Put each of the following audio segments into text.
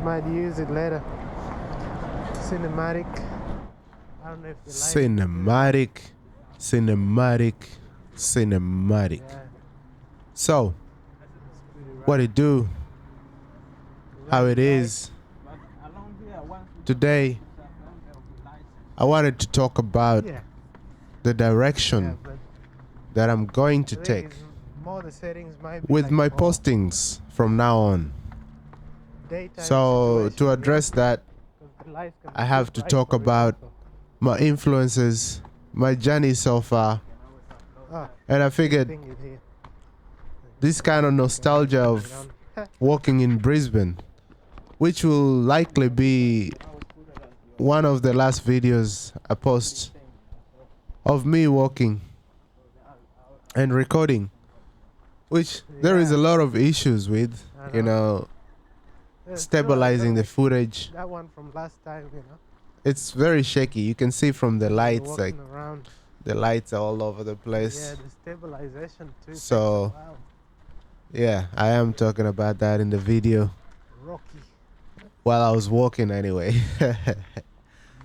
Might use it later. Cinematic. I don't know if you Cinematic. Yeah, So, pretty what rough. it do? How it is? Today, I wanted to talk about Yeah, the yeah, direction but that I'm going to I think take it's more the settings might be with like my more postings from now on. daytime So, to situation, address that, 'cause the lights can be I too have to bright talk for it about also. my influences, my journey so far, Ah, and I same figured thing is here. this kind of nostalgia of walking in Brisbane, which will likely be one of the last videos I post of me walking and recording, which there is a lot of issues with, I know. There's stabilizing the like footage. that one from last time, It's very shaky. You can see from the You're lights, like walking around. the lights are all over the Yeah, place. the stabilization too takes a So, while. yeah, I am talking about that in the video Rocky. while I was walking anyway.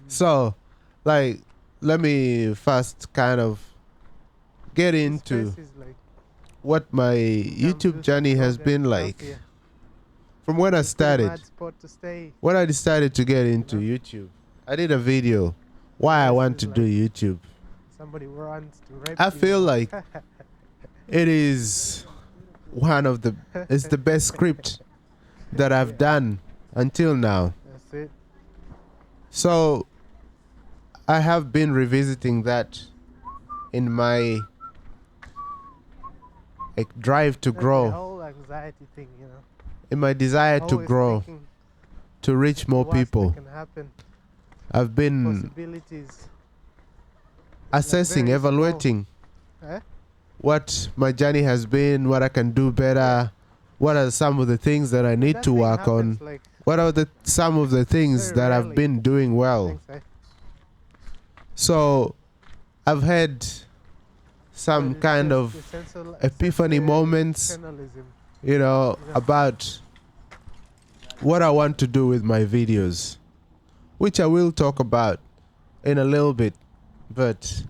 So, like, let me first kind of get This into space is like what my come do YouTube some journey has project been stuff like here. from when I It's pretty started. mad spot to stay. When I decided to get into know? YouTube, I did a video why I Rest want is to do like YouTube. somebody wants to rape I you. feel like it is it's the best script that I've Yeah. done until now. That's it. So I have been revisiting that in my drive to That's the grow, whole anxiety thing, in my desire to Always grow, thinking to reach the more worst that people. can happen. I've been Possibilities. assessing, very small. evaluating Eh? what my journey has been, what I can do better, what are some of the things that I need That to thing work on, happens like what are some of the things very that I've rarely. been doing well. Thanks, eh? So I've had some But it's kind just the of epiphany moments, sensationalism. about what I want to do with my videos, which I will talk about in a little bit. But,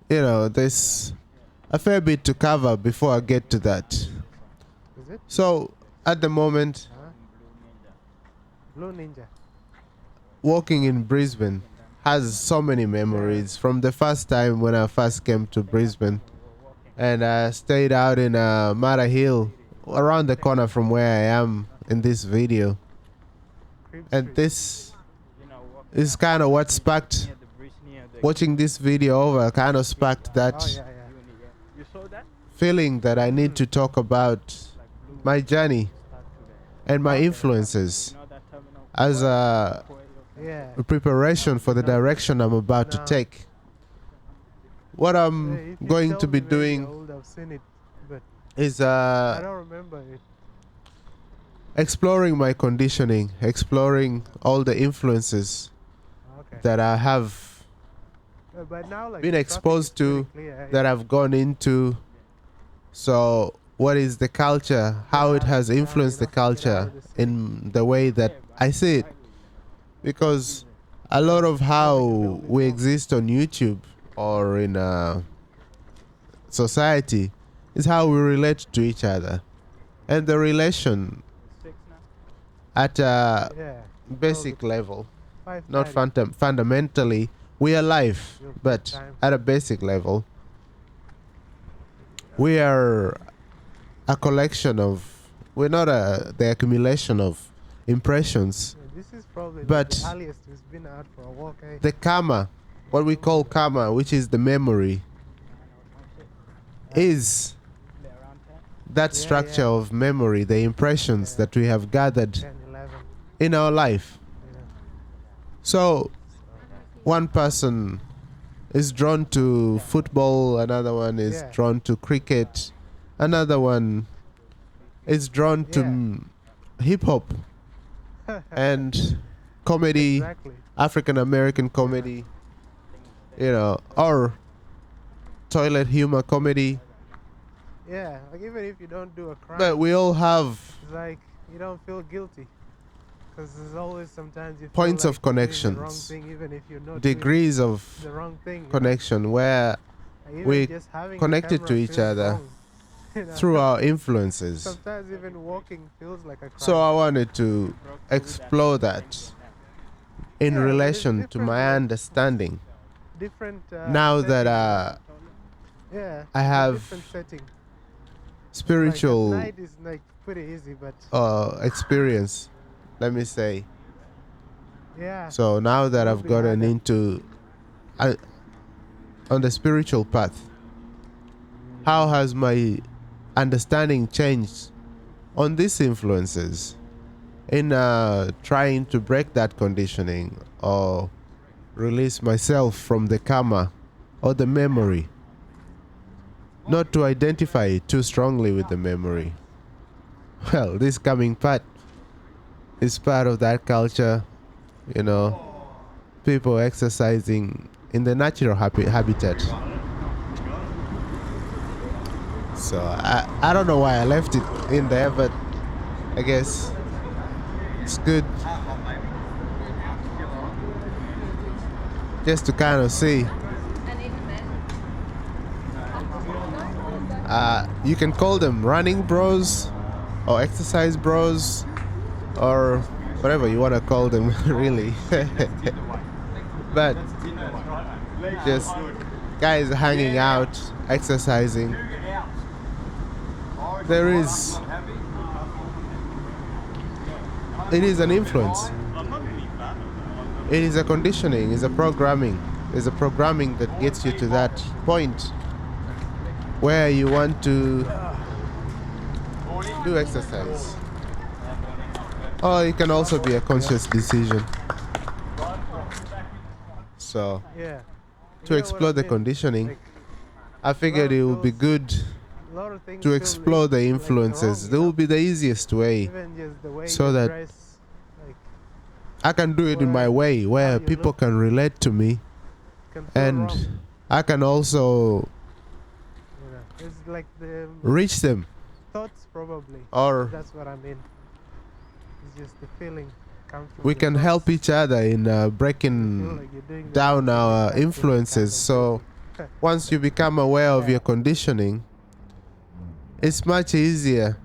there's a fair bit to cover before I get to that. Is it? So, at the moment, Huh? Blue Ninja. walking in Brisbane has so many memories from the first time when I first came to Brisbane, and I stayed out in Mara Hill, around the corner from where I am in this video. Crib And Street. this is kind of what sparked, watching this video over, kind of sparked that Oh, yeah. feeling that I need to talk about my journey and my influences as a Yeah. preparation for the direction I'm about to No. take. What Hey, I'm if you going told to be me, maybe I doing would have seen it, but is I don't remember it. exploring my conditioning, exploring all the influences Okay. that I have But now, like, been the traffic exposed is pretty to, clear, that I've gone into. So what is the culture, how it has influenced the culture in the way that I see it. Because a lot of how we exist on YouTube or in society is how we relate to each other. And the relation at a Yeah. basic level, not 5:30. fundamentally, we are life, but at a basic level, we are a collection of, we're not the accumulation of impressions, Yeah, this is probably but like the earliest we've been out for a walk, eh? the karma, what we call karma, which is the memory, is that structure of memory, the impressions that we have gathered 10, 11. in our life. Yeah. So one person is drawn to football, another one is drawn to cricket, another one is drawn to hip hop and comedy, Exactly. African American comedy, or toilet humor comedy. Yeah, like even if you don't do a crime, But we all have it's like you don't feel guilty. Because there's always sometimes you feel points like of you're doing the wrong connections, thing, even if you're not degrees doing of the wrong thing. connection where Like even we just having a connected to camera each feels other wrong, through our influences. Sometimes even walking feels like a crime. So I wanted to explore that in Yeah, but it's relation to different, my like, understanding. different Now setting, that yeah, I it's a have different setting. Like at spiritual night is like pretty easy, but experience, let me say. yeah, So now that it'll I've be gotten harder. into on the spiritual path, how has my understanding changed on these influences in trying to break that conditioning or release myself from the karma or the memory, not to identify too strongly with the memory. Well, this coming part is part of that culture, you know, people exercising in the natural habitat. So I don't know why I left it in there, but I guess it's good just to kind of see. You can call them running bros or exercise bros or whatever you want to call them, really. But just guys hanging out, exercising. It is an influence. It is a conditioning, it's a programming. It's a programming that gets you to that point where you want to do exercise. Or it can also be a conscious decision. So, Yeah, to explore the conditioning, Like, I figured it would be good a lot of things to feel explore the like influences. wrong, That will be the easiest way, even just the way so you that dress, like I can do it in my way where you people look can relate to me, can feel and wrong. I can also It's like the reach them, thoughts probably. or That's what I mean. It's just the feeling comes from we your can thoughts. help each other in You feel breaking like you're doing the down wrong thing, our you start feeling influences. kind of So guilty. once you become aware of Yeah. your conditioning, it's much easier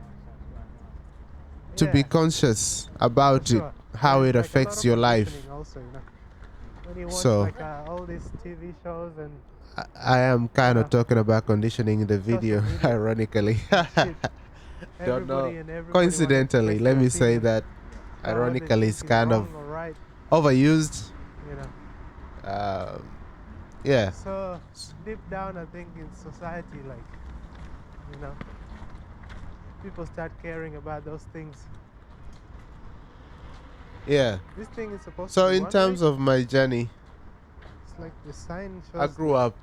to be Yeah, conscious for about it, sure. how There's it like a lot affects of your life. conditioning also, when you watch So like all these TV shows and I am kind of stuff, talking about conditioning in the video, social media, ironically. shit, Don't know. everybody and everybody want to Coincidentally, express let their me say opinion that about what they ironically think it's is kind of wrong or right, overused. you know. Yeah. So deep down, I think in society, like, you know, people start caring about those things. Yeah. This thing is supposed So to be in one terms way. of my journey, It's like the sign shows. I grew up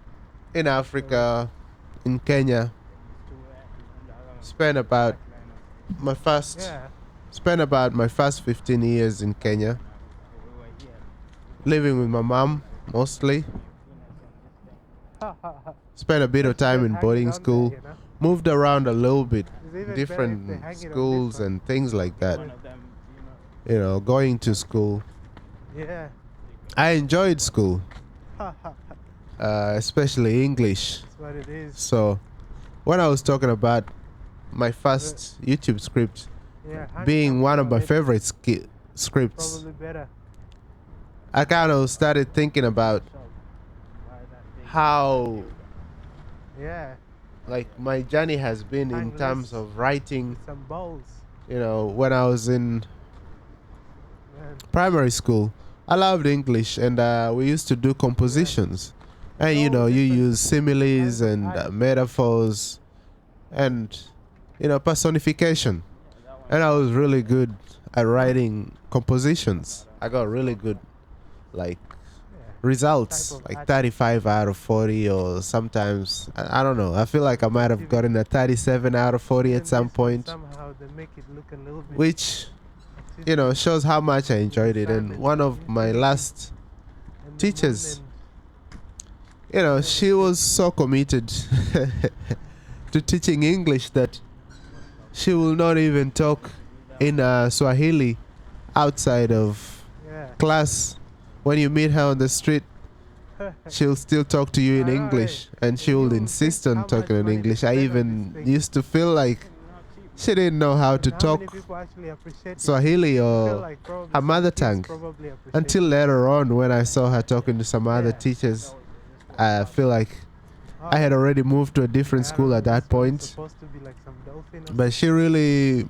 in Africa, in Kenya. Spent about my first Yeah. spent about my first 15 years in Kenya, living with my mom mostly. Spent a bit They of should time just in hang it boarding on there, school. Moved around a little bit, It's even better if they different hang it on schools this one. and things like that. With- You know, going to school. Yeah. I enjoyed school, especially English. That's what it is. So when I was talking about my first YouTube script Yeah, hang being one something of on my it, favorite scripts, probably better. I kind of started thinking about how Yeah. like my journey has been in Hang terms less of writing. with some bowls. You know, when I was in Man. primary school, I loved English, and we used to do compositions. And you know, you use similes and metaphors and, you know, personification. And I was really good at writing compositions. I got really good, like, results, like 35 out of 40, or sometimes, I don't know. I feel like I might have gotten a 37 out of 40 at some point, Somehow they make it look a little bit which, you know, shows how much I enjoyed it. And one of my last teachers, you know, she was so committed to teaching English that she will not even talk in Swahili outside of Yeah. class, when you meet her on the street, she'll still talk to you in I know, English, hey. and she will You insist think on how talking much in money they English. I spend on even this thing? used to feel like she didn't know how to And how many talk people actually appreciate it? Swahili I feel or like probably her some mother kids tongue. probably appreciate Until it. later on, when I saw her talking to some other Yeah. teachers, I feel like Oh, I had yeah. already moved to a different I don't school know, at that this one is point. supposed to be like some dolphin or But she something. really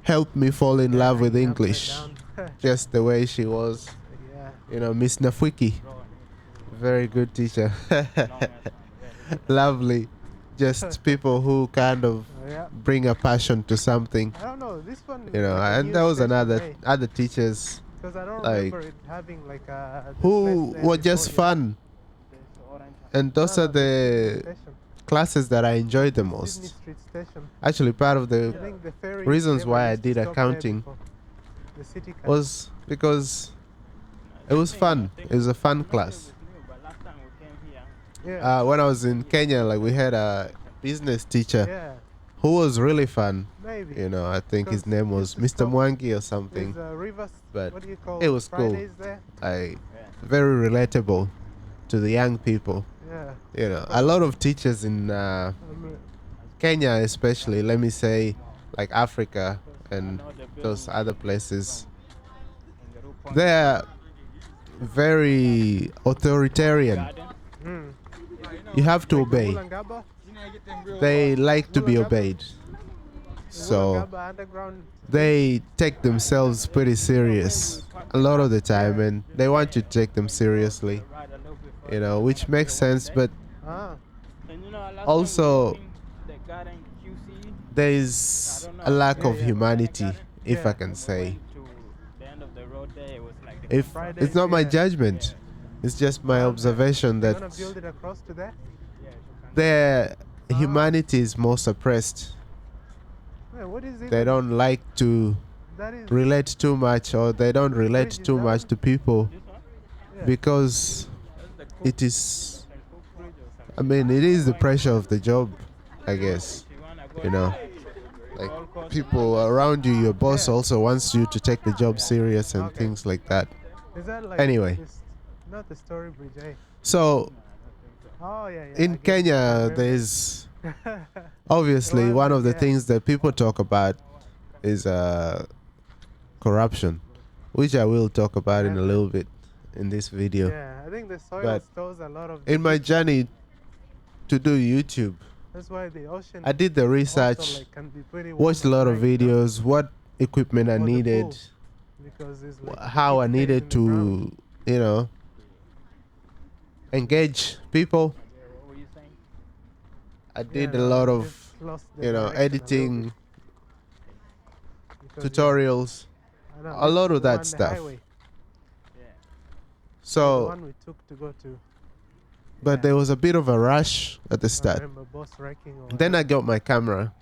helped me fall in Yeah, love with hanging upside English, down. just the way she was. Yeah. You know, Miss Nafwiki, very good teacher. Lovely. Just people who kind of Oh, yeah. bring a passion to something. I don't know, this one You is know, like a and new there was station, other teachers because I don't like remember it having like the who place there were before just here. fun, and those No, are no, this is the the station. classes that I enjoyed the Sydney most. Street Station. Actually, part of I the think the ferry reasons never why I used to did stop there accounting before. The city car. was because it was fun. It was a fun class. Yeah. When I was in Kenya, like we had a business teacher Yeah. who was really fun. Maybe. You know, I think his Because name we was used to Mr. stop. Mwangi or something. There's rivers. But What do you call it was cool. Fridays there? Like very relatable to the young people. Yeah. You know, a lot of teachers in Kenya, especially, let me say, like Africa and those other places, they're very authoritarian. mm. You have to Like the obey. Woolloongabba? They like to be Woolloongabba? obeyed. The So Woolloongabba underground. they take themselves pretty serious a lot of the time, and they want you to take them seriously, you know, which makes sense. But Ah. also there is a lack of humanity, if I can say. If it's not my judgment, it's just my observation You that wanna build it across to there? their humanity is more suppressed. Yeah, what is it? They don't like to That is. relate too much, or they don't relate Bridge is too that much one? to people Yeah. because it is, I mean, it is the pressure of the job, I guess. You know, like people around you, your boss Yeah. also wants you to take the job serious and Okay. things like that. Is that like Anyway. this, not the story bridge, eh? So Oh yeah, yeah. in I get it. I Kenya, remember. there's obviously It was one of the like, yeah. things that people talk about is corruption, which I will talk about in a Yeah. little bit in this video. Yeah, I think the soil But stores a lot of. In my disease. journey to do YouTube, That's why the ocean. I did the also, research, like, can be pretty watched a warm lot at of night, you know? videos, what equipment I Or the needed, pool, because it's like the how heat I stays needed in the ground. to, you know, engage people. I did Yeah, a no, lot I of, just lost the you know, direction a little editing, bit, because, tutorials, I know, a this lot is of the that one, the stuff. highway. The So, one we took to go to. but Yeah. there was a bit of a rush at the I start. remember boss wrecking or Then I whatever. got my camera,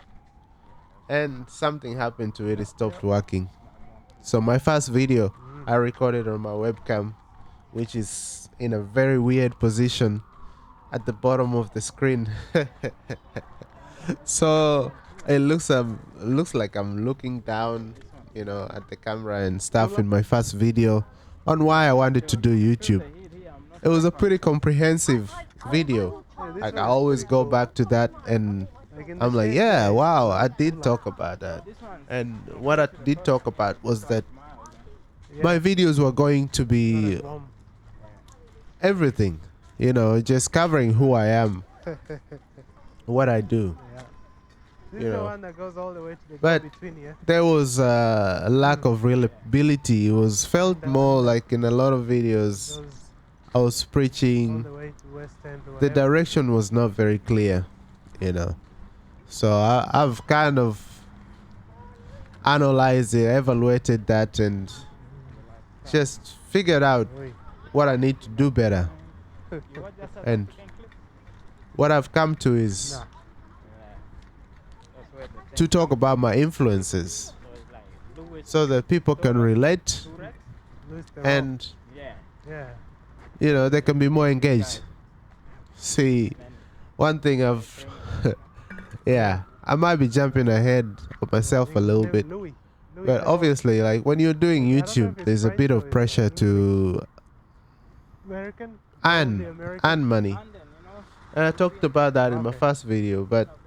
and something happened to it. It stopped working. So my first video, I recorded on my webcam, which is in a very weird position at the bottom of the screen. So it looks like I'm looking down, you know, at the camera and stuff in my first video on why I wanted to do YouTube. It was a pretty comprehensive video. Yeah, this Like I one is always pretty go cool. back to that, and Like in I'm the like, shade yeah, there, it's wow, like I did full talk of- about that. And what I did talk about was that yeah, my videos were going to not be as warm. everything, you know, just covering who I am, what I do. Yeah. This You is the know. one that goes all the way to the But go-between, yeah? there was a lack of reliability. It was felt Under- more under. like in a lot of videos Goes I was all preaching. the way to West End or The whatever. direction was not very clear, you know. So I've kind of analyzed it, evaluated that, and just figured out Oi. what I need to do better. And what I've come to is Nah. to talk about my influences so that people can relate Louis the and, yeah. you know, they can be more engaged. See, one thing yeah, I might be jumping ahead of myself a little bit. Louis we But go- obviously, like when you're doing I don't know if YouTube, it's there's a French bit or of it's pressure English. to American? earn The American? earn money. And I talked about that in my Okay. first video, but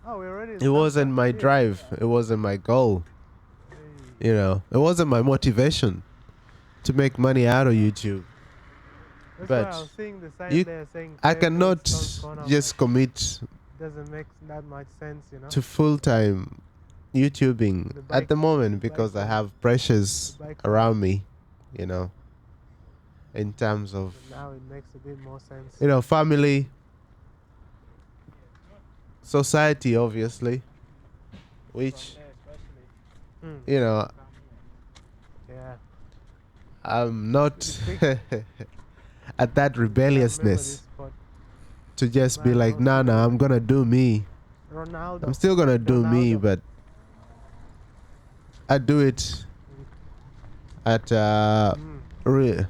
Oh, we already it stopped wasn't that. my Shit. drive. It wasn't my goal. Hey. You know, it wasn't my motivation to make money out of YouTube. That's But why I was seeing the sign you- there saying I Fairfield, cannot Stones Corner. I'm just like, commit doesn't make that much sense, you know. to full-time YouTubing The at the bike- moment the because bike I one. have pressures The bike around me, you know, in terms of, But now it makes a bit more sense. you know, family, society, obviously, which, Hmm. you know, Yeah. I'm not at that I remember rebelliousness this spot. to just be Man, like, those nah, people I'm gonna do me. Ronaldo. I'm still gonna do me, Ronaldo. but I do it at Mm.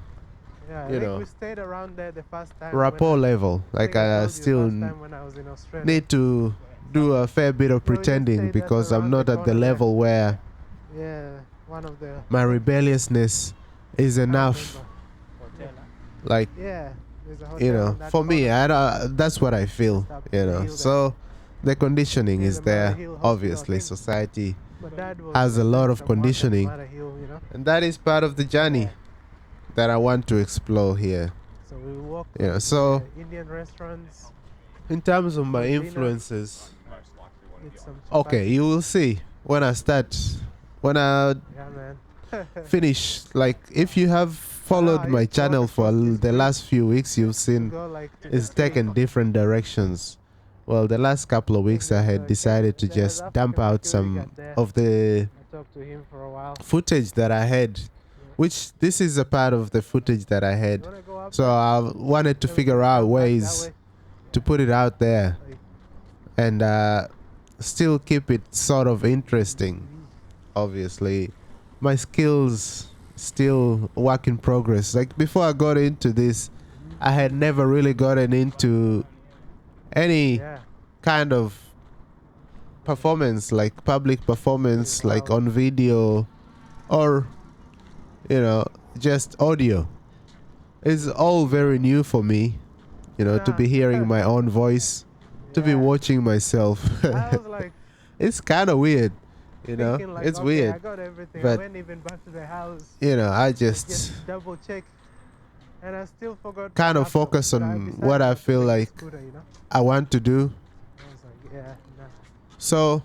Yeah, I you think know, we stayed around there the first time. rapport when level. Like I I told you still the first time when I was in Australia. need to do a fair bit of So we just pretending stayed just because I'm around not the at the corner there. level where Yeah, one of the. my rebelliousness is I can't enough. remember. Like, Yeah, there's a hotel you know, on that for me, corner. that's what I feel, Just up you the know. hill there. So the conditioning Near is the Murray there. Hill Hospital, I Obviously, think. society My dad was has a lot of sentenced to work at conditioning, Murray Hill, you know. and that is part of the journey Yeah. that I want to explore here. So we walked You know, to so the Indian restaurants. in terms of my For dinner. influences, Eat some okay, chapati. you will see when I Yeah, man. finish. Like, if you have followed I my used to walk channel for across this the bridge last few weeks, you've to seen go, like, to it's the train. taken different directions. Well, the last couple of weeks I There's had a decided to there's just African dump out security some guard there. of the I talked to him for a while. footage that I had, which this is a part of the footage that I You had. wanna go up So there? I wanted to Then we figure can out come back that ways way. to put it out there Like, and still keep it sort of interesting. Obviously, my skills still work in progress. Like, before I got into this, I had never really gotten into any yeah. kind of performance, like public performance, like Wow. on video or, you know, just audio. It's all very new for me, you know, to Nah. be hearing my own voice, to be Yeah. watching myself. I was like It's kind of weird, you know. thinking like, It's okay, weird, I got everything. I but went even back to the house. you know, I Just just double check. And I still forgot kind my of laptop, focus but on decided what I not to feel take the like scooter, you know? I want to do. I was like, yeah, nah, So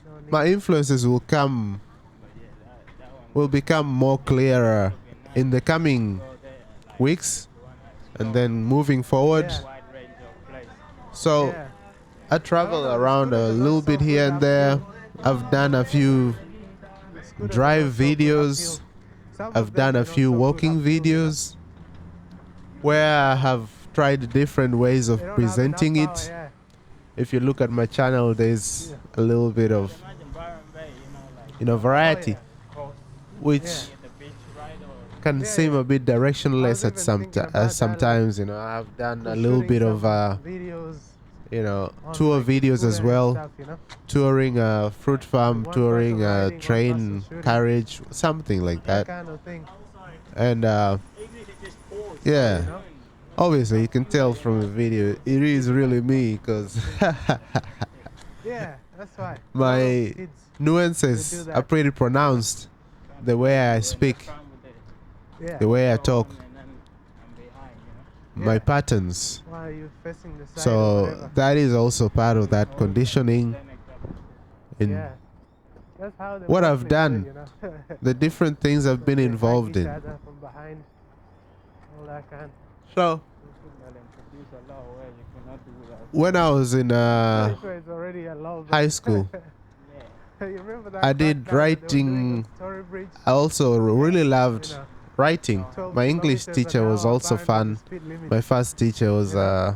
no need. my influences will become more clearer in the coming weeks and then moving forward. Yeah. So Yeah. I travel I don't know, the around a scooters are little not bit so here good and up there. here. I've done a few The scooters are drive not so good videos. uphill. Some of I've them done are a not few so good walking uphill, you know? videos where I have tried different ways of They don't have enough presenting power, it. yeah. If you look at my channel, there's Yeah. a little bit of, you know, variety, Oh, which yeah. can Yeah, seem yeah. a bit directionless I at was even thinking about that, sometimes. You know, I've done a We're little shooting bit of some videos you know, on, tour like, the videos as scooter and well, stuff, you know? touring a fruit farm, One touring person a riding, one train person shooting. carriage, something like That that. kind of thing. And You yeah, know? obviously you can tell from the video it is really me because Yeah, that's why. my Kids, they do nuances that. are pretty pronounced. The way I speak, Yeah. the way I talk, my Yeah. patterns. Why are you facing the side or So whatever? that is also part of that conditioning in Yeah. That's how the what I've Muslims done, do, you know? the different things I've been They hug involved each in. other from behind, all that kind. So when I was in This way is already a law, but- high school, You remember that I did crackdown that they were doing writing. on Story Bridge? I also really loved You know, writing. 12 My English kilometers an teacher was hour also apparently fun. the speed limit. My first teacher was Yeah.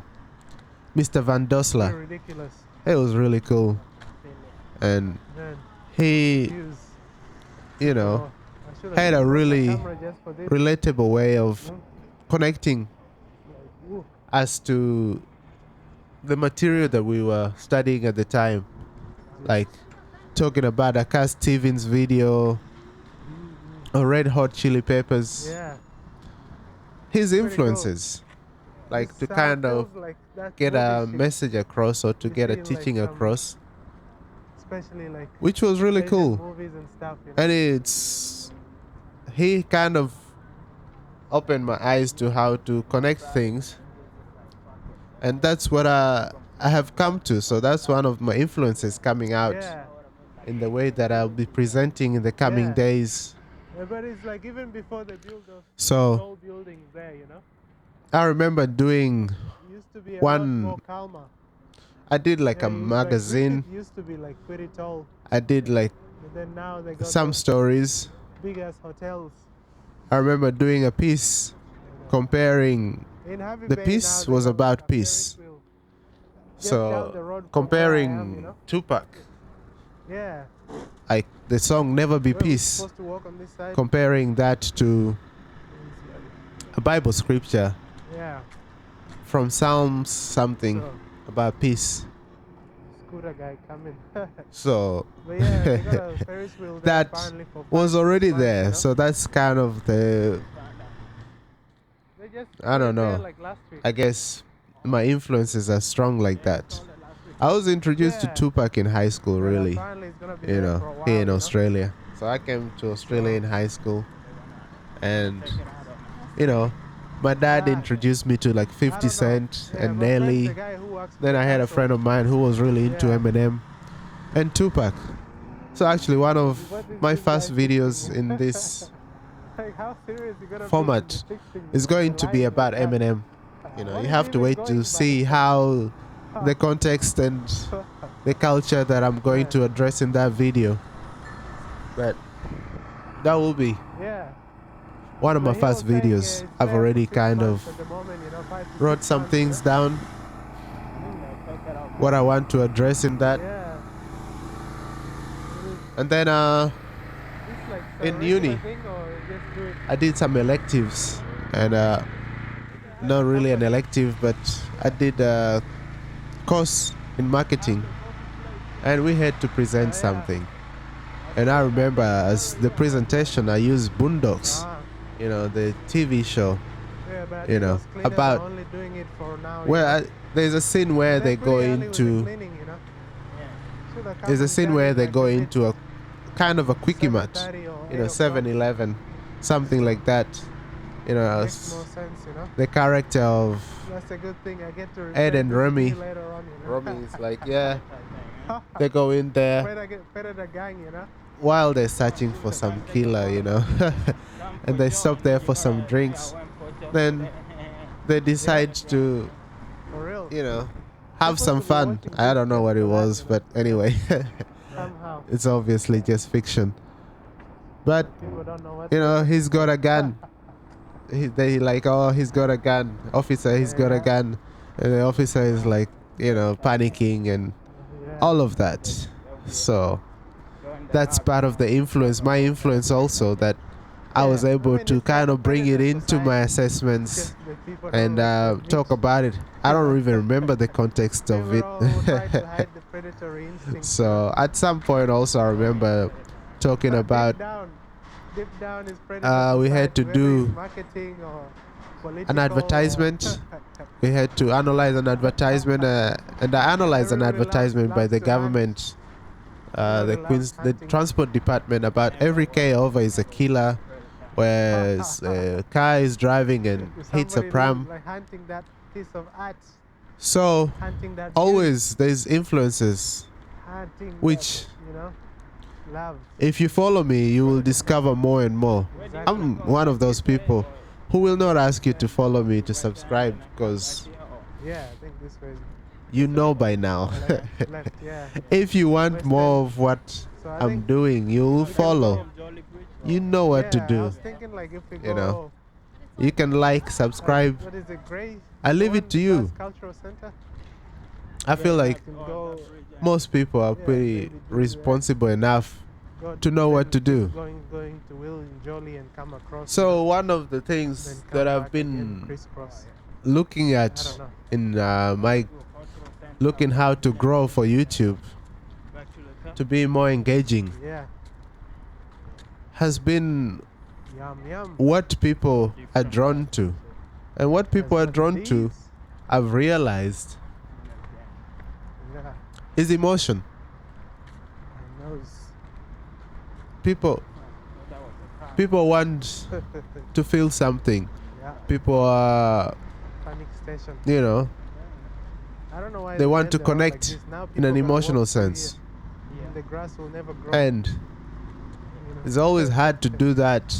Mr. Van Pretty Dosler. ridiculous. It was really cool, and Man, he, views. you know, Oh, I should have had a brought my really camera just for this. relatable way of Mm. connecting Like, ooh, as to the material that we were studying at the time. Like, talking about a Cass Stevens video or Red Hot Chili Peppers. Yeah. His Pretty cool. influences, like This to kind of feels like that get movie a shit. message across or to You get a feel like teaching some- across, Especially like which was really Asian cool. movies and stuff. You know? And he kind of opened my eyes to how to connect things, and that's what I have come to. So that's one of my influences coming out Yeah. in the way that I'll be presenting in the coming Yeah. days. Yeah, but it's like even before they build those So tall buildings there, you know, I remember doing, it used to be a One- lot more calmer. I did like Yeah, a magazine. It used to be like pretty tall, I did like but then now they got some those stories. big ass hotels. I remember doing a piece comparing, In Harvey the Bay piece now they was got about like a peace. Ferris wheel just down the So road from comparing where I am, you know? Tupac, Yeah, like the song Never Be where we're Peace, supposed to walk on this side. comparing that to a Bible scripture Yeah, from Psalms something so about peace. scooter guy coming. So But yeah, they got a Ferris wheel there that apparently for was 5 already months, there. you know? So that's kind of the, They just I don't put it there know. like last week. I guess my influences are strong like that. I was introduced Yeah. to Tupac in high school, But really, apparently it's gonna be you there for a know, while, here in you know? Australia. So I came to Australia in high school, and you know, my dad Ah. introduced me to like I 50 don't know. Cent Yeah, and my friend, Nelly. the guy who works for Then I had a council, friend of mine who was really into Yeah. Eminem and Tupac. So actually, one of what is my this first guy videos thinking? in this Like, how serious you gonna format be in depicting is going the to be life about like that? Eminem. You know, What you is have to even wait going to by? see how the context and the culture that I'm going Yeah. to address in that video. But that will be Yeah. one of my But he was first saying, videos. it's I've there for already 6 kind months of at the moment, you know, 5 to wrote 6 some months, you things know? down, what I want to address in that. Yeah. And then It's like a in regular uni, thing, or just do it. I did some electives, and not really an elective, but I did a course in marketing, and we had to present Yeah. something. And I remember as the presentation, I used Boondocks, Ah. you know, the TV show. Yeah, but I You think know, those cleaners about- are only doing it for now. Where there's a scene where they go into, Cleaning, you know? Should've come there's a and scene done where it they like go a bit into a kind of a quickie mat, 7:30 or you know, 8 o'clock. 7-Eleven, something like that. You know, Makes more sense, you know? the character of That's a good thing. I get to Ed refer and to Remy. Steve later on, you know? Romy is like, yeah, they go in there Better the gang, you know? while they're searching for some killer, you know, and they stop there for some drinks. Then they decide to, For real. you know, have some Supposed to be fun. watching I this don't know just what it for that, was, you know? but anyway, Somehow. it's obviously just fiction. But People don't know what you to know, do. he's got a gun. They like, oh, he's got a gun, officer, he's got a Yeah. gun, and the officer is like, you know, panicking and Yeah. all of that. So that's part of the influence, my influence also, that I was Yeah, I able mean, to it's kind like of bring it predator into my society. assessments Just that people and don't like talk admit. about it. I don't even remember the context of People all try to it. hide the predatory instinct. So at some point also I remember talking But about deep down is predator we had society, to whether do it's marketing or political an advertisement. We had to analyze an advertisement, and I analyzed an Everybody advertisement by loves the to government, Everybody the loves the hunting. transport department, about every K over is a killer, whereas a car is driving and If hits a somebody pram. like hunting that piece of art, So hunting that always there's influences, beauty, hunting which that, you know, love. if you follow me, you will discover more and more. Exactly. I'm one of those people who will not ask you to follow me to subscribe, because Yeah, I think this way. you know by now. Left, yeah. If you want more of what So I I'm think doing, you will we can follow. You know what to I do. was thinking like if we You go, know, you can like, subscribe. what is it, Gray? I leave it to you. Cultural Center. I feel like You can go, most people are Yeah, pretty maybe do that. responsible enough go to know what to do. Going to Will and Jolly and come across. So one of the then things come that I've back again, been crisscross. looking I at don't know. in my looking how to grow for YouTube to be more engaging Yeah. has been Yum yum. what people are drawn to. And what people are That's what drawn it to, is. I've realized, Yeah. is emotion. I knows. People want to feel something. Yeah. People are, Panic station. you know, I don't know why they want to build it all like connect this. Now in people an gonna emotional walk through sense. here, and the grass will never grow. And you know. it's always hard to do that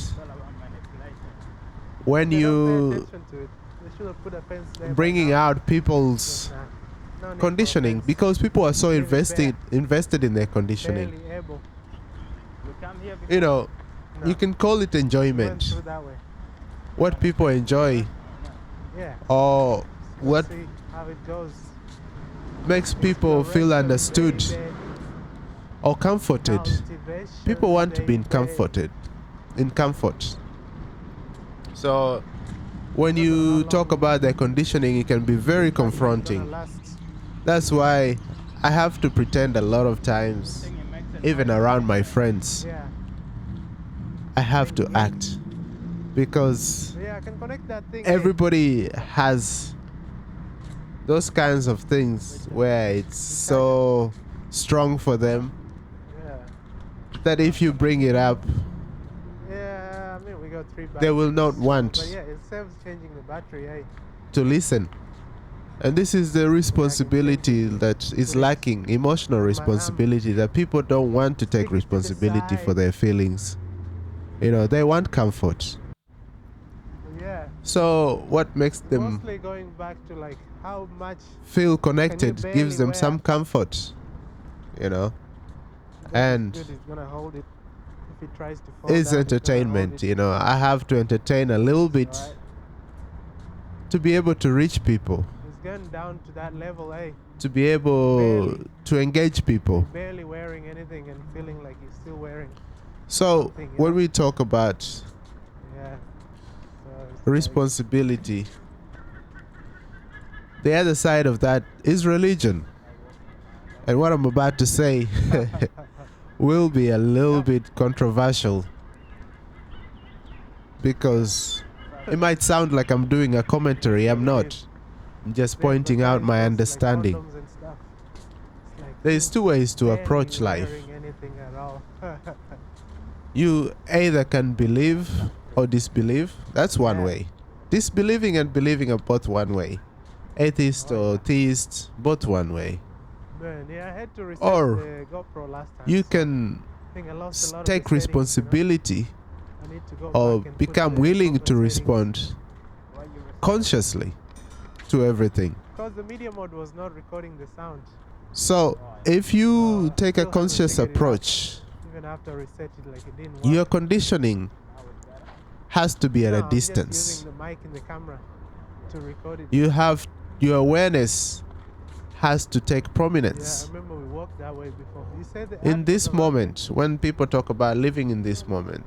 when They don't pay you attention to it. They should have put a fence there by bringing now. out people's But nah, no need for a conditioning, fence. because people are so Leave it invested in their conditioning. Barely able. You know, No. you can call it We went enjoyment. through that way. What people enjoy Yeah. or We'll what see how it goes. makes people feel Exploration, understood baby. or comforted. Cultivation, People want to be baby. comforted, in comfort. So when I don't know how you long talk about their conditioning, it can be very that night's gonna confronting. last. That's why I have to pretend a lot of times, even around my friends. Yeah. I have to act because So yeah, I can connect that thing. everybody has those kinds of things where it's so strong for them Yeah. that if you bring it up, Yeah, I mean we got 3 batteries. they will not want But yeah, it saves changing the battery, eh? to listen. And this is the responsibility that is lacking, emotional responsibility, that people don't want to take Stick it to the responsibility for side. their feelings. You know, they want comfort. Yeah. So what makes them Mostly going back to like how much feel connected barely gives them wear? some comfort, you know, and good is gonna hold it. If he tries to fall it's down, entertainment. You know, I have to entertain a little bit Right. to be able to reach people, He's getting down to that level, eh? to be able Barely. to engage people. Barely wearing anything and feeling like he's still wearing. So Something, you when know? we talk about Yeah. So it's like- responsibility, the other side of that is religion. And what I'm about to say will be a little bit controversial, because it might sound like I'm doing a commentary. I'm not. I'm just They pointing out my advertise those, like, understanding. condoms and stuff. It's like There's two ways to barely approach life. wearing anything at all. You either can believe or disbelieve. That's one Yeah. way. Disbelieving and believing are both one way. Atheist or theist, both one way. Man, yeah, I had to reset Or the GoPro last time. you so can I think I lost a lot of take the settings, responsibility you know? I need to go or back and put become the willing proper to settings. respond consciously to everything. Because the media mode was not recording the sound. So if you take a Still haven't conscious figured it out. approach, Even after I reset it, like it didn't work. your conditioning has to be at No, a I'm just distance. using the mic in the camera to record it. You have, your awareness has to take Yeah, I prominence. remember we walked that way before. You said the In app this was alright. moment, when people talk about living in this moment,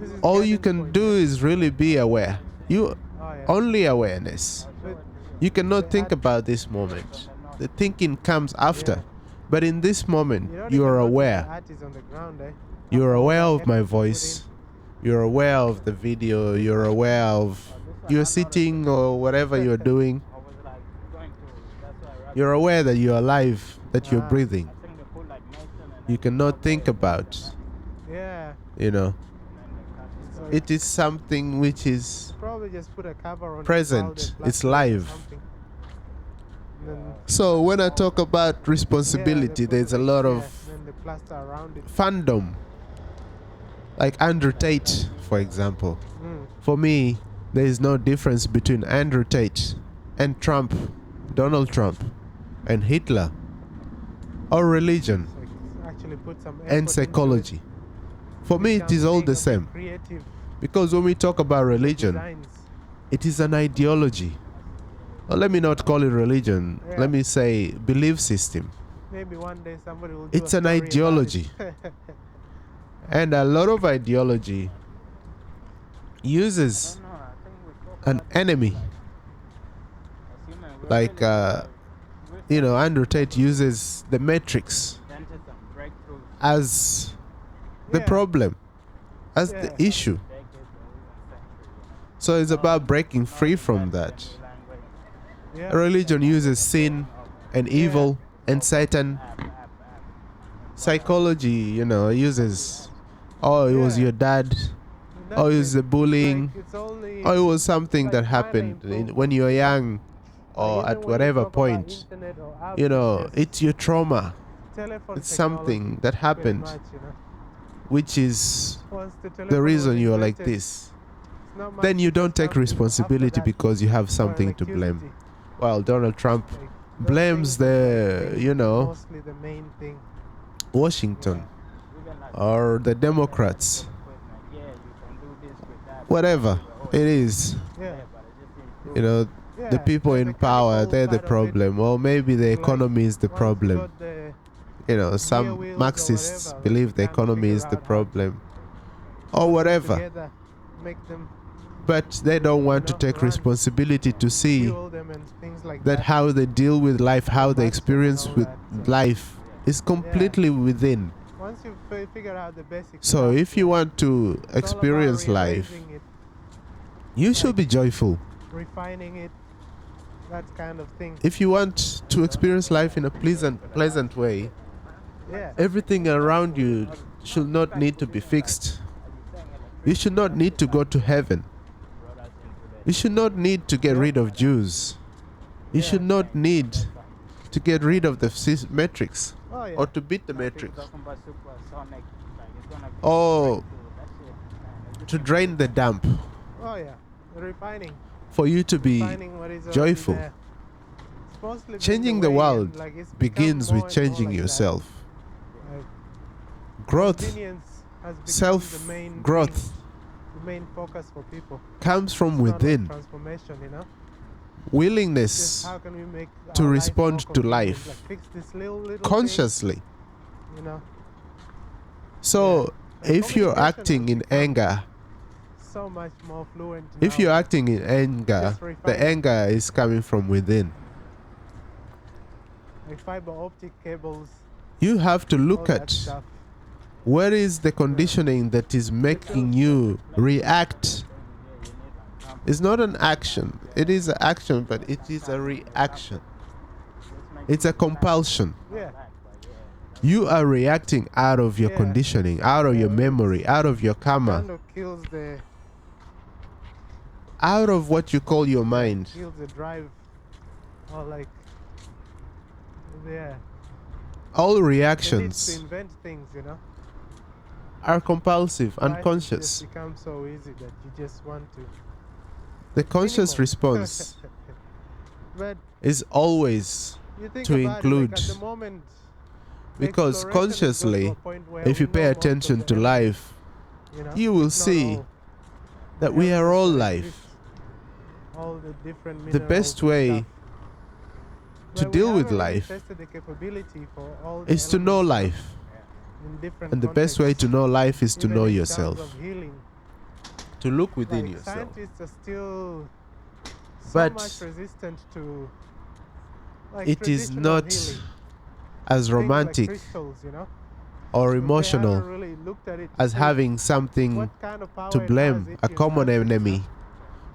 This is all you Garden can Point, do yeah. is really be aware. You Oh, yeah. only awareness. But You cannot the think app- about this moment. The thinking comes after. Yeah. But in this moment, you don't you even are notice aware. The art is on the ground, eh? You're After all aware that of my effort you put voice. You're aware of the video. You're aware of you're sitting or whatever you're doing. You're aware that you're alive, that you're Ah. breathing. You cannot think about, in. Yeah. you know. So It is something which is probably just put a cover on present. it, It's plaster or live. something. Then, So when I talk about yeah, responsibility, they there's a put, lot yeah, of then the plaster around it. fandom. Like Andrew Tate, for example. Mm. For me, there is no difference between Andrew Tate and Trump, Donald Trump, and Hitler, or religion So it's actually put some effort and into psychology. For it. me, it is all the Becomes being a same. bit Creative Because when we talk about religion, designs. it is an ideology. Or let me not call it religion. Yeah. Let me say belief system. Maybe one day somebody will do It's a an story about ideology. it. And a lot of ideology uses an enemy. Like, Andrew Tate uses the matrix as the Yeah. problem, as Yeah. the issue. So it's about breaking free from that. Yeah. Religion uses sin and evil and Satan. Psychology, uses, oh, it was Yeah. your dad, That's oh, it was it. the bullying, Like, it's only oh, it was something like that minor happened improvement. when you were young, like or even at when you whatever talk about point. internet or apps, just It's your trauma. telephone It's technology, something that pretty happened, much, which is Once the the telephone reason was you are like invented, this. it's not much Then you you don't can take something. After responsibility that, because you have or something to blame. electricity. Well, Donald Trump Like, those blames things are, I the, think, mostly the main thing. Washington or the Democrats, whatever it is. Yeah. The Yeah, people the in power, mechanical they're the part of it, problem, or maybe the like, economy is the once you problem. got the gear Some wheels or Marxists whatever, like, believe the you can't economy figure is the out how to problem, put or them whatever. together, make them, But they don't want to take run, responsibility to see fuel them and things like that how they deal with life, how they combustion and experience all with that, so, life is completely within. Once you figure out the basic So stuff, if you want to it's all about experience life, rearranging it, you should be joyful. refining it, that kind of thing. If you want to experience life in a pleasant way, Yeah. everything around you should not need to be fixed. You should not need to go to heaven. You should not need to get rid of Jews. You should not need to get rid of the matrix Oh, yeah. or to beat the matrix or to drain the dump Oh, yeah. Refining. for you to be Refining what is already joyful. there. It's mostly been Changing the way, world and, like, it's become begins more with and more changing like that. yourself. Like, Growth, convenience has become the main self-growth thing, the main focus for people. comes from It's not like within. transformation, Just Willingness how can we make to our life respond more to convenient, life like fix this little consciously. thing, So And if you're communication acting has in become anger, so much more fluent if now. you're acting in anger, Just refine the it. anger is coming from within. Like fiber optic cables, You have to all look that at stuff. where is the conditioning that is making you react. It's not an action. It is an action, but it is a reaction. It's a compulsion. Yeah. You are reacting out of your Yeah. conditioning, out of your memory, out of your karma, Kind of kills the out of what you call your mind. kills the drive, or like yeah. All The need to reactions invent things, are compulsive, Life unconscious. just becomes so easy that you just want to. The conscious Minimal. response But is always you think to about it, like, include, at the moment, because exploration has got to a consciously, point where if we you pay know most of attention the to evidence, life, you will if not see all, that we are all evidence that life. exists, all the different The minerals best and way stuff. to But we deal with haven't really life tested the capability for all the is to know elements, life. in different And the best way to contexts, know life is to even know in terms yourself, of healing. to look within Like, yourself. scientists are still so But much resistant to, like, it is traditional not healing. as Things like romantic crystals, or They emotional haven't really looked at it to as see having something what kind of power to it has blame, if a you common enhance it, enemy.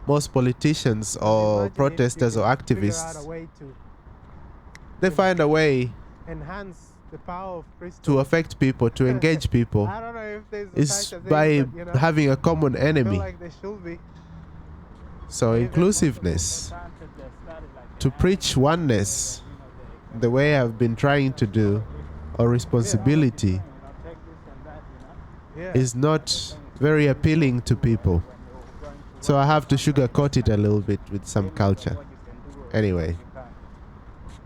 Most politicians And or imagine if protesters you or can figure out a activists, way to they find a way enhance the power of crystals. to affect people, to engage people, I don't know if there's is such a thing, by but, having a common I feel enemy. like there should be. So inclusiveness, to preach oneness, the way I've been trying to do, or responsibility, Yeah. is not very appealing to people. So I have to sugarcoat it a little bit with some culture. Anyway,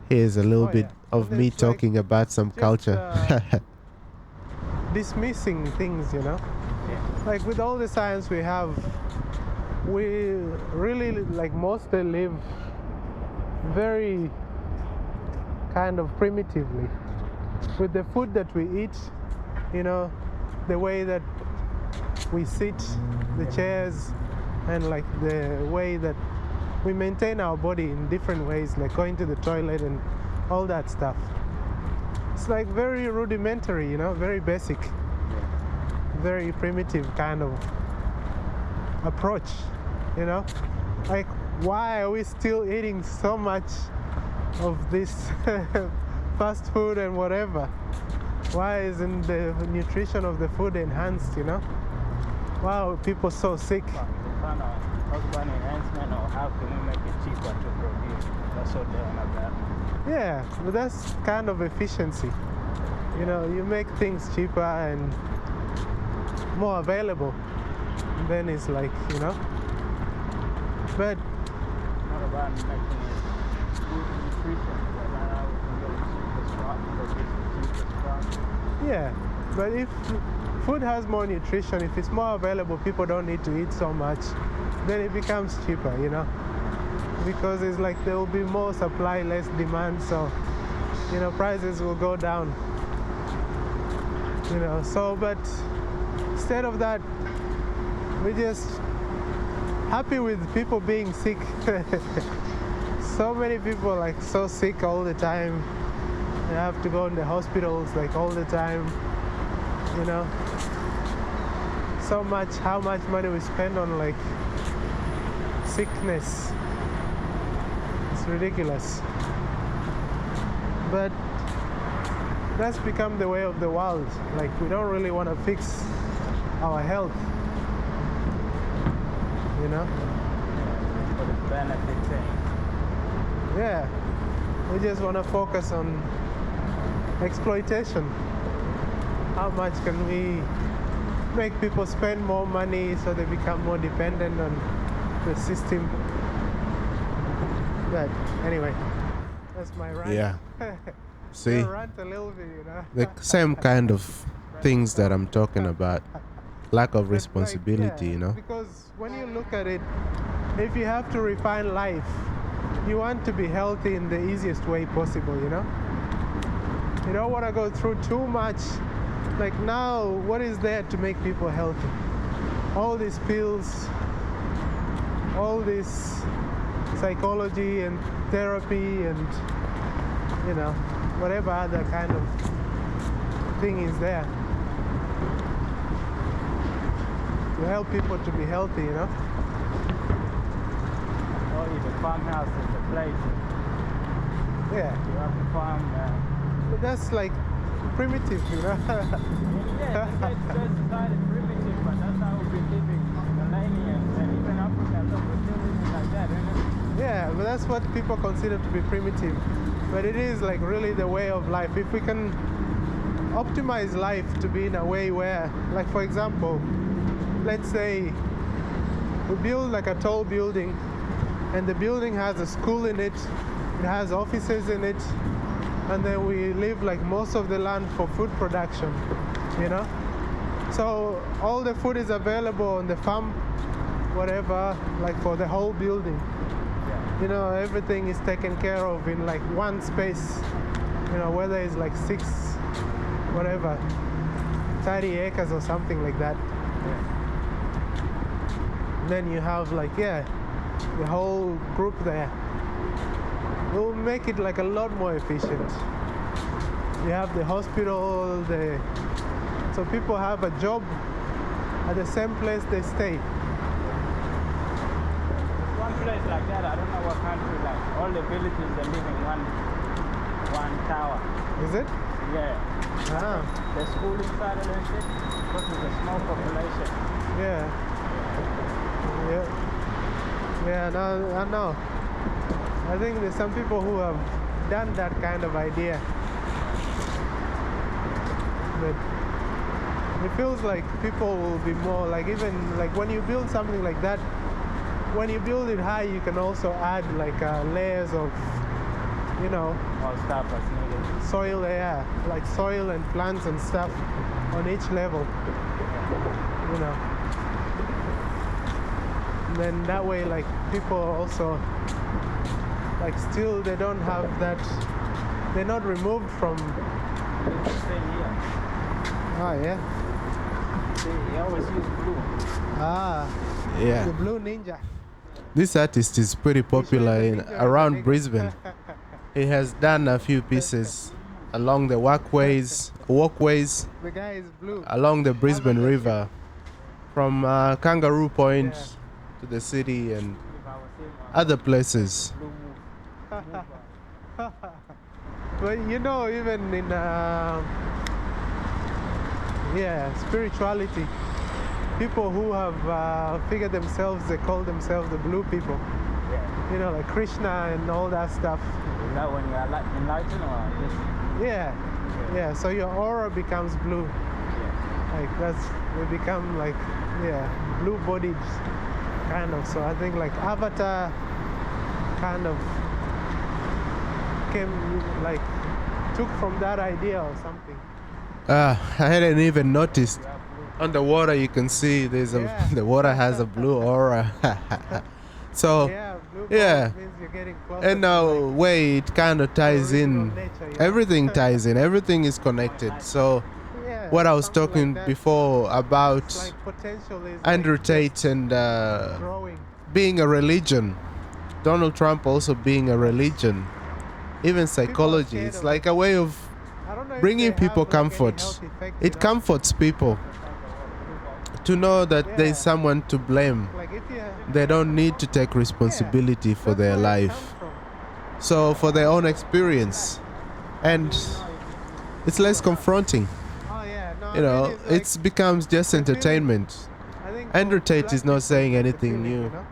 here's a little Oh, bit yeah. of And me it's like talking about some just, culture. dismissing things, Like with all the science we have, we really, like, mostly live very kind of primitively. With the food that we eat, the way that we sit, the chairs, and like the way that we maintain our body in different ways, like going to the toilet and all that stuff. It's like very rudimentary, you know, very basic, very primitive kind of approach, you know. Like, why are we still eating so much of this fast food and whatever? Why isn't the nutrition of the food enhanced, you know? Why are people so sick? Urban enhancement, or how can we make it cheaper to produce? That's what they're on about. Yeah, but that's kind of efficiency. You know, you make things cheaper and more available. Then it's like, you know. But Not about making it good nutrition, but how we can get the cheapest crop, produce the cheapest crop. yeah, but if food has more nutrition, if it's more available, people don't need to eat so much, then it becomes cheaper, you know. Because it's like there will be more supply, less demand, so, you know, prices will go down. You know, so, but instead of that, we're just happy with people being sick. So many people like so sick all the time. They have to go in the hospitals like all the time, you know. So much, how much money we spend on like sickness. It's ridiculous. But that's become the way of the world. Like, we don't really want to fix our health, you know? For the benefit thing. Yeah, we just want to focus on exploitation. How much can we make people spend more money so they become more dependent on the system? But anyway, that's my rant. Yeah. See, Rant a little bit, you know? the same kind of things that I'm talking about. Lack of responsibility, you know. Because when you look at it, if you have to refine life, you want to be healthy in the easiest way possible, you know? You don't want to go through too much. Like now, what is there to make people healthy? All these pills, all this psychology and therapy and, you know, whatever other kind of thing is there to help people to be healthy, you know? Or the farmhouse is the place. Yeah, You have to farm. but that's like primitive, you know? Yeah, that's kind of primitive, but that's how we've been living. Millennials and even Africans, we're still living like that, isn't it? Yeah, but that's what people consider to be primitive. But it is like really the way of life. If we can optimize life to be in a way where, like for example, let's say we build like a tall building and the building has a school in it, it has offices in it, and then we leave like most of the land for food production, you know? So all the food is available on the farm, whatever, like for the whole building. You know, everything is taken care of in like one space, you know, whether it's like 6, whatever, 30 acres or something like that. Then you have like, yeah, the whole group there. We'll make it like a lot more efficient. You have the hospital, so people have a job at the same place they stay. One place like that, I don't know what country, like all the villages that live in one tower. Is it? Yeah. Ah, The school inside of them shit, because it's a small population. yeah. Yeah. Yeah, no, I know. I think there's some people who have done that kind of idea. But it feels like people will be more like, even like when you build something like that, when you build it high, you can also add like layers of, you know, All stuff that's needed. soil, yeah, like soil and plants and stuff on each level, you know. And then that way, like people also, like still they don't have that, they're not removed from. It's the same here. Ah, yeah. See, he always use blue. Ah, the Yeah. blue ninja. This artist is pretty popular in around Brisbane. He has done a few pieces along the walkways The guy is blue. along the Brisbane Have a look. River, from Kangaroo Point Yeah. to the city and If I was him, other places. blue move. But you know, even in spirituality, people who have figured themselves, they call themselves the blue people. Yeah. You know, like Krishna and all that stuff. Is that when you are enlightened or just? Yeah. So your aura becomes blue. Yeah. Like they become like blue bodied kind of. So I think like Avatar kind of took from that idea or something. I hadn't even noticed. Underwater, you can see the water has a blue aura. So Blue yeah. bodied means you're getting closer in to, a like, way, it kind of ties original in. nature, you know? Everything ties in. Everything is connected. So what I was something like talking that. before about It's like potential is Andrew like Tate just and growing. being a religion. Donald Trump also being a religion. Even psychology. scared It's of like a way of I don't know if bringing they have, people like, any comfort. health effects, It you know? comforts people to know that Yeah. there's someone to blame. Like if you They don't need to take responsibility for that's their where it life. comes from. So for their own experience. And it's less confronting. Oh yeah, no, You know, it is, it becomes just the feeling- entertainment. I think Andrew for Tate black is not people, saying it's the anything feeling, new. you know?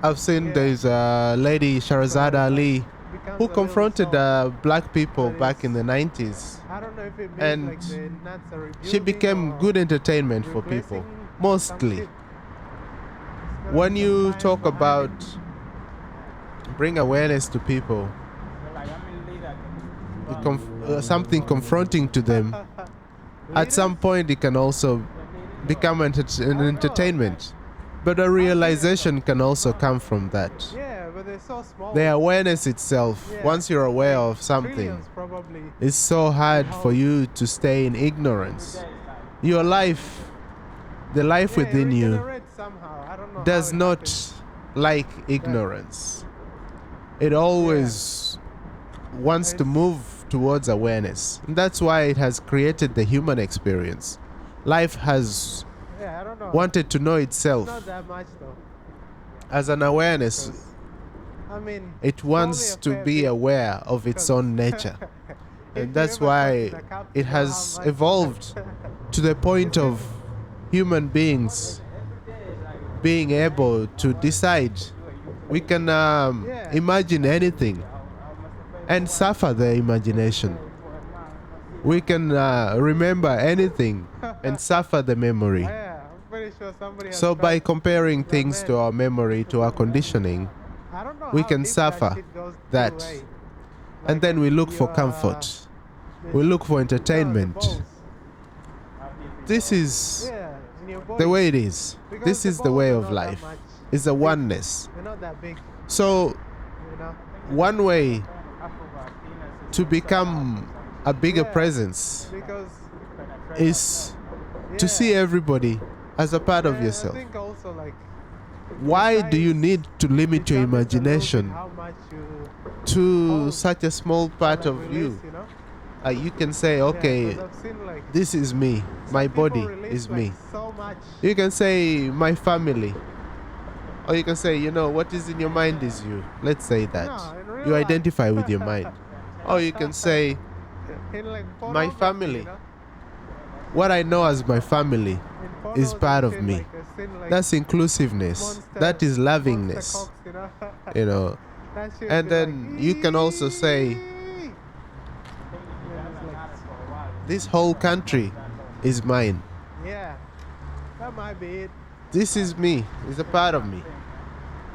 I've seen Yeah. there's a lady, Shahrazad Ali, Becomes who a little confronted soft. black people But back in the it's- 90s. I don't know if it means and like the nuts are She rebuilding became or good entertainment for people. replacing some Mostly. shit. It's gotta When be some you science talk behind about it. bring awareness to people, So like I'm in leader. something confronting to them, at some point it can also become an entertainment. But a realization can also come from that. Yeah, but they're so small. The awareness itself, Yeah. once you're aware Like of something, trillions probably. it's so hard for you to stay in ignorance. Your life, the life Yeah, within it you, regenerates somehow. I don't know does how it not happens. like ignorance. It always wants to It's- move towards awareness. And that's why it has created the human experience. Life has Yeah, I don't know. wanted to know It's itself not that much though. as an awareness. 'Cause, I mean, It it's wants only a to fair be bit, aware of its 'cause own nature. if And you that's ever why touch the cup, it you know has how much- evolved to the point of human beings being able to decide. We can imagine anything and suffer the imagination. We can remember anything and suffer the memory. Yeah, I'm pretty sure somebody has So by tried- comparing Yeah, things to man. our memory, to our conditioning, I don't know we how can deep suffer that, shit goes that. through, eh? and Like, then we look for you, comfort. the- We look for the entertainment. balls. This is Yeah, in your the body. way it is. Because This the is the balls way are of not that life. much It's a big. oneness. They're not that big, So you know. one way to become a bigger Yeah. presence Because is to yeah, see everybody as a part of I yourself. think also like Why do you need to limit your determines a little bit imagination how much you to hold, such a small part like, of release, you? you know? You can say, Yeah, okay, 'cause I've seen, like, this is me. some My people body release, is like, me. so much. You can say my family. Or you can say, you know, what is in your mind is you. Let's say that. No, in real You life. identify with your mind. Or you can say, In, like, my pornography, family. you know? what I know as my family In is pornos part and of shit, me. like, I've seen, like, That's inclusiveness. monster- That is monster lovingness. cocks, you know? You know. That shit And be then like, you can also say, "Eee!" Yeah, it's like, this whole country is mine. yeah, that might be it. This is me. It's a part of me.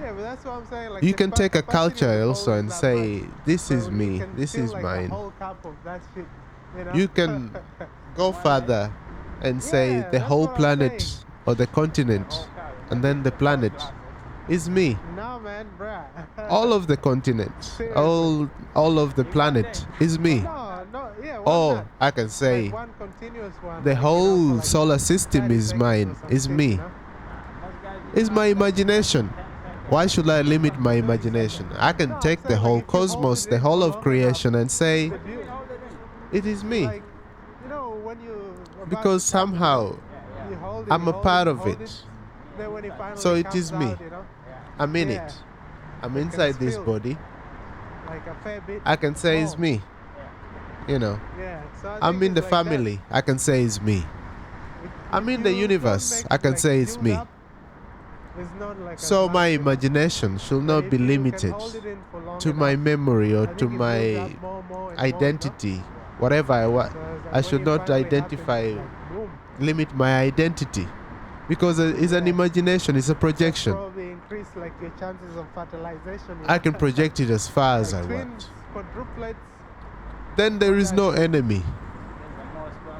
Yeah, but that's what I'm saying. Like You the can take a capacity culture is also always and that say, much. this So is you me. can This fill, is like, mine. A whole cup of that shit, you know? You can go further and say Yeah, the that's whole what I'm planet saying. or the continent, and then the planet is me. No, man, bruh. All of the continent, all of the planet is me. No, no, yeah. Why Or not? I can say Like one continuous one. the like, whole for, like, solar system 30 is seconds mine, or some is shit, me. you know? Is my imagination. Why should I limit my imagination? I can No, I'm take the saying, like, whole if you hold cosmos, it the in whole for of long creation, enough, and say, the It is me. Like, you know, when you Because somehow you hold it, I'm you a hold part you of hold it. Then when it finally So it comes is me. out, you know, I'm in Yeah. it. I'm You can inside this feel body. like a fair bit. I can say it's more. me. You know, Yeah. So I I'm think in the it's like that. family. I can say it's me. I'm If in the you don't universe. make I it, can like, say it's build me. up, it's not like as So much, my you know. imagination should But not if be you can limited hold it in for long to my enough, memory or I to think it builds my up more and more, you know? identity. Whatever I want. So it's like I when should it not finally identify, happens, like, boom. limit my identity. Because it's an Yeah. imagination, it's a That projection. probably increase like your chances of fertilization. You I know? can project it as far as like I twins, want. quadruplets. Then there all is that no shit. enemy,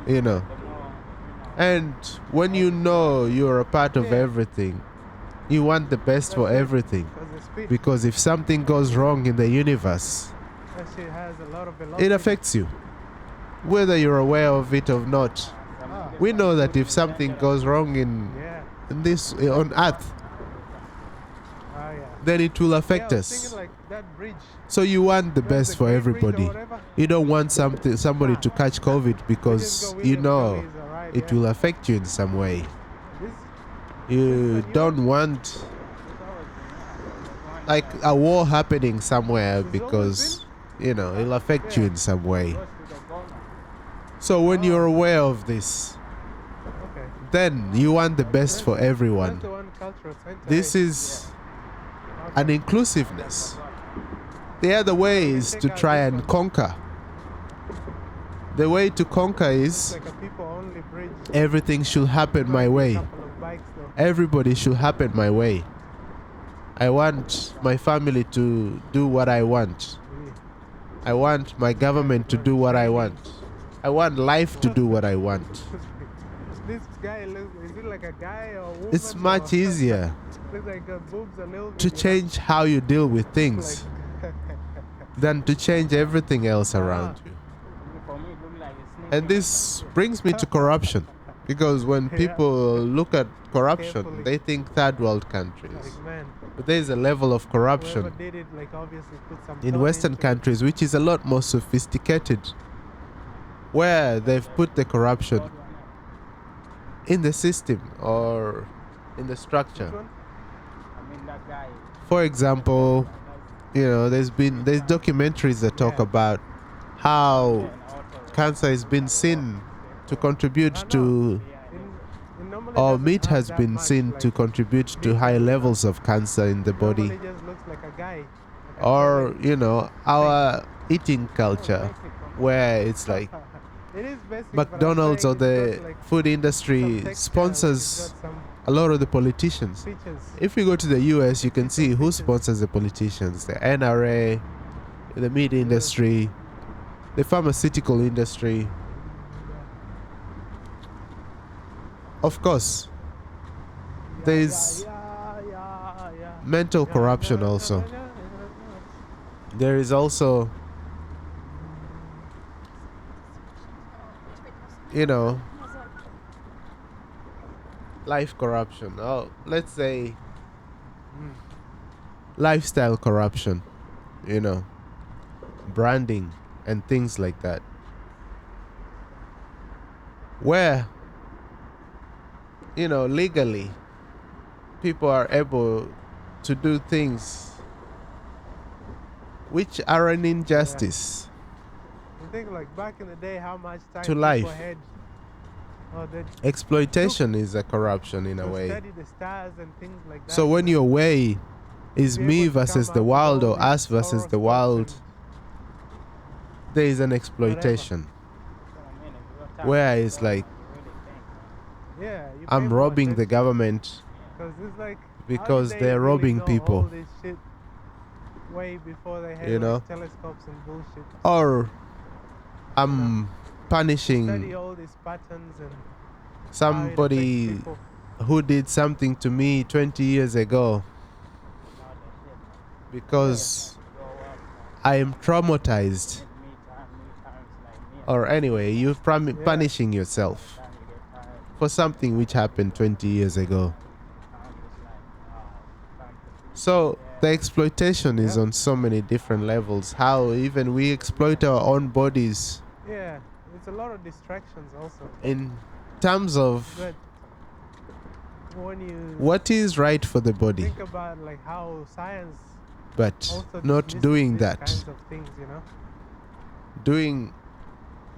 you know. And when you know you're a part of Yeah. everything, you want the best for That's it. everything. Because the speed, Because if something goes wrong in the universe, that shit has a lot of velocity. it affects you, whether you're aware of it or not. Ah, We know that if something goes wrong yeah. in this on Earth, Ah, yeah. then it will Yeah, affect I was us. thinking like that bridge. So you want the There's best a for Great Bridge or everybody. whatever. You don't want somebody to catch COVID We just because go you Williams know Gully is alright, it yeah. will affect you in some way. This You is a new don't want like a war happening somewhere It's because you know it'll affect you Yeah. in some way. So when you're aware of this, Okay. then you want the best for everyone. That's the one cultural center. This is an inclusiveness. The other way is to try and conquer. The way to conquer It's is like a people-only bridge. everything should happen my Might be a way. couple of bikes though. Everybody should happen my way. I want my family to do what I want. I want my government to do what I want. I want life to do what I want. This guy looks, is it like a guy or a woman? It's much or- easier Looks like boobs a little bit. to change how you deal with things than to change everything else around you. And this brings me to corruption. Because when people look at corruption, Carefully. they think third world countries. Like, man, But there is a level of whoever corruption did it, like, obviously put some in thought Western into it. countries which is a lot more sophisticated, where they've put the corruption in the system or in the Which structure. one? For example, you know, there's documentaries that talk Yeah. about how cancer has been seen to contribute to, It normally or doesn't meat have has that been much, seen like, to contribute to detail high in levels of cancer in the it body. normally just looks like a guy. Like a Or, chilling- you know, our eating culture, where it's like It is basic, but I'm McDonald's or saying the it's got, like, food some industry texture, sponsors it's got some a lot of the politicians. features. If you go to the US, you can see who features. sponsors the politicians: the NRA, the meat industry, the pharmaceutical industry. Of course, there's mental corruption also. There is also, you know, life corruption. Oh, let's say lifestyle corruption, you know, branding and things like that. Where, you know, legally, people are able to do things which are an injustice. You think, like, back in the day, how much time To people life. had, or they Exploitation is a corruption in a to way. study the stars and things like that. So when your way is be me able to versus come the up with world all or us these versus the horoscopes world, and there is an exploitation where it's like yeah, you pay I'm more robbing the attention. government 'Cause it's like, how because did they they're really robbing know people. all this shit way before they had, You know? like, telescopes and bullshit. Or I'm Study punishing all these patterns and how it affects somebody people. who did something to me 20 years ago because I am traumatized. Or anyway, you're punishing yourself for something which happened 20 years ago. So the exploitation is on so many different levels. How even we exploit our own bodies Yeah, it's a lot of distractions also. in terms of But when you what is right for the body, think about like how science but also not dismisses doing these that, kinds of things, you know. doing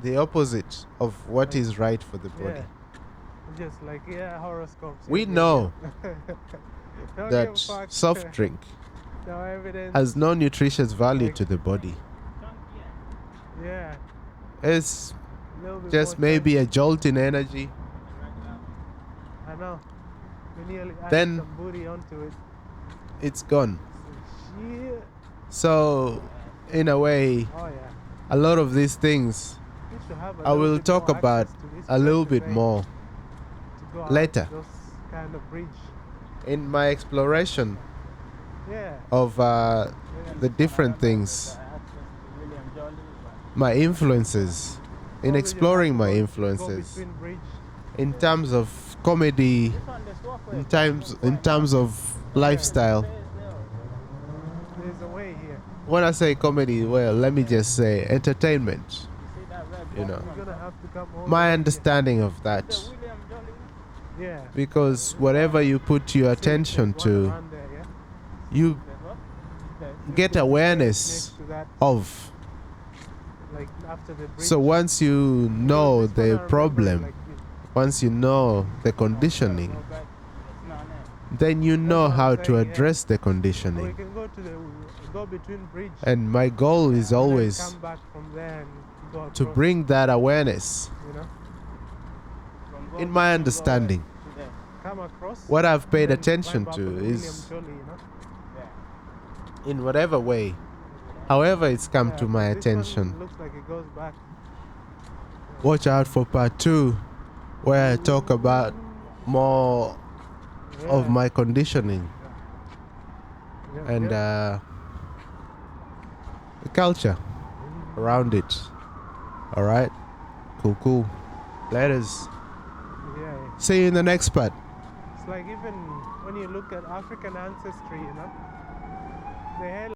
the opposite of what Like, is right for the body. Yeah, just like horoscopes. We yeah, yeah, know yeah. Don't give a that fuck. soft drink No evidence. has no nutritious value Like- to the body. Yeah, It's little bit just more maybe a chunky. jolt in energy. I know. We nearly added Then- some booty onto it. It's gone. So, shit. So, in a way, Oh yeah. a lot of these things We should have a I little will bit talk more about access to this a little pressure bit vein more to go out later those kind of bridge. in my exploration Yeah. of the different things, my influences, in Probably just exploring have to my go influences between bridge. in terms of comedy, in terms of lifestyle. There's a way here. When I say comedy, well, let me just say entertainment. You know, You're gonna have to come over my here. understanding of that, Yeah. because whatever you put your attention There's one to, around there, yeah? you get awareness Next to that, of. like after the bridge. So once you Because know this one I the remember, problem, like, once you know the conditioning, then you know what I'm how saying, to yeah. address the we conditioning. can go between bridge. And my goal is and then always come back from there and go to across, bring that awareness. you know, In my understanding, come across. what I've paid then attention vibe up to on William is, Jolly, you know. in whatever way, however it's come Yeah, to my this one attention, looks like it goes back. watch out for part 2, where I talk about more of Yeah. my conditioning Yep, and yep. the culture around it. All right, cool. Laters. Yeah. See you in the next part. It's like even when you look at African ancestry, you know, they had